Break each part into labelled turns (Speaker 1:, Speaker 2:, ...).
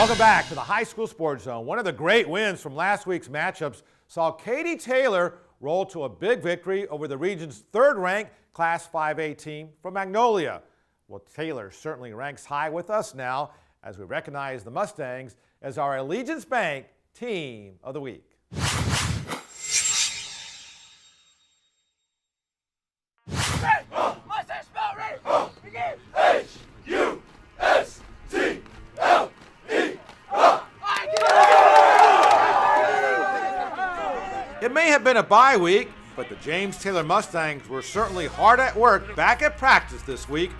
Speaker 1: Welcome back to the High School Sports Zone. One of the great wins from last week's matchups saw Katy Taylor roll to a big victory over the region's third-ranked Class 5A team from Magnolia. Well, Taylor certainly ranks high with us now as we recognize the Mustangs as our Allegiance Bank Team of the Week. It may have been a bye week, but the James Taylor Mustangs were certainly hard at work back at practice this week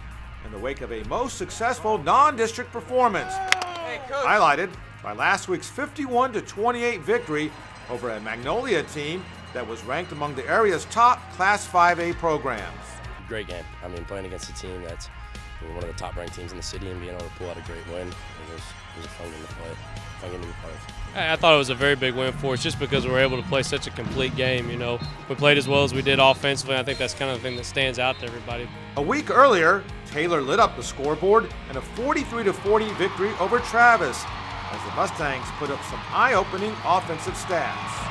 Speaker 1: in the wake of a most successful non-district performance, highlighted by last week's 51-28 victory over a Magnolia team that was ranked among the area's top Class 5A programs.
Speaker 2: Great game. I mean, playing against a team that's one of the top-ranked teams in the city and being able to pull out a great win, it was a fun game to play, fun game to be part of.
Speaker 3: I thought it was a very big win for us just because we were able to play such a complete game. You know, we played as well as we did offensively. I think that's kind of the thing that stands out to everybody.
Speaker 1: A week earlier, Taylor lit up the scoreboard in a 43-40 victory over Travis as the Mustangs put up some eye-opening offensive stats.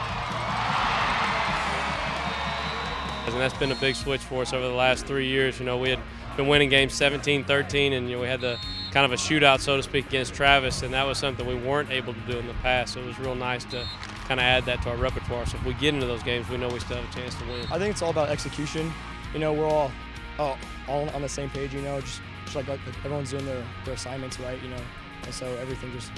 Speaker 3: And that's been a big switch for us over the last 3 years. You know, we had been winning games 17-13, and we had the kind of a shootout, so to speak, against Travis, and that was something we weren't able to do in the past. So it was real nice to kind of add that to our repertoire. So if we get into those games, we know we still have a chance to win.
Speaker 4: I think it's all about execution. You know, we're all on the same page. You know, just like everyone's doing their assignments right. You know, and so everything just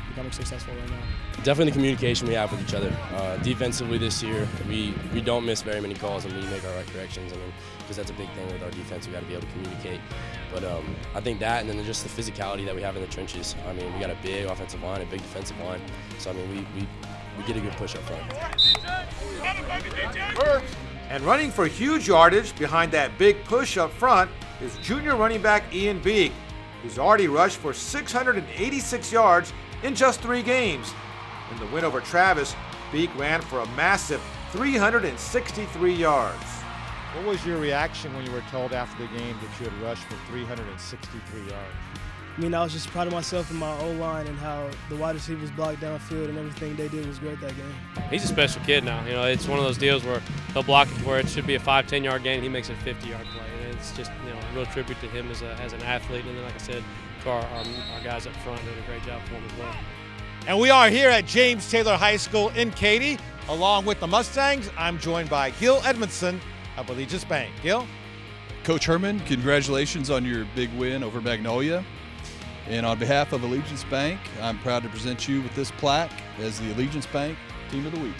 Speaker 4: becoming successful right now.
Speaker 2: Definitely the communication we have with each other. Defensively this year, we don't miss very many calls and we make our right corrections. I mean, because that's a big thing with our defense. We got to be able to communicate. But I think that, and then just the physicality that we have in the trenches. I mean, we got a big offensive line, a big defensive line. So I mean, we get a good push up front.
Speaker 1: And running for huge yardage behind that big push up front is junior running back Ian Beek, who's already rushed for 686 yards in just 3 games. In the win over Travis, Beek ran for a massive 363 yards.
Speaker 5: What was your reaction when you were told after the game that you had rushed for 363 yards?
Speaker 4: I mean, I was just proud of myself and my O-line and how the wide receivers blocked downfield and everything they did was great that game.
Speaker 3: He's a special kid now. You know, it's one of those deals where they'll block it to where it should be a 5-10 yard gain, and he makes it a 50-yard play. And it's just, you know, a real tribute to him as an athlete, and then, like I said, to our guys up front doing a great job for him as well.
Speaker 1: And we are here at James Taylor High School in Katy. Along with the Mustangs, I'm joined by Gil Edmondson of Allegiance Bank. Gil?
Speaker 6: Coach Herman, congratulations on your big win over Magnolia. And on behalf of Allegiance Bank, I'm proud to present you with this plaque as the Allegiance Bank Team of the Week.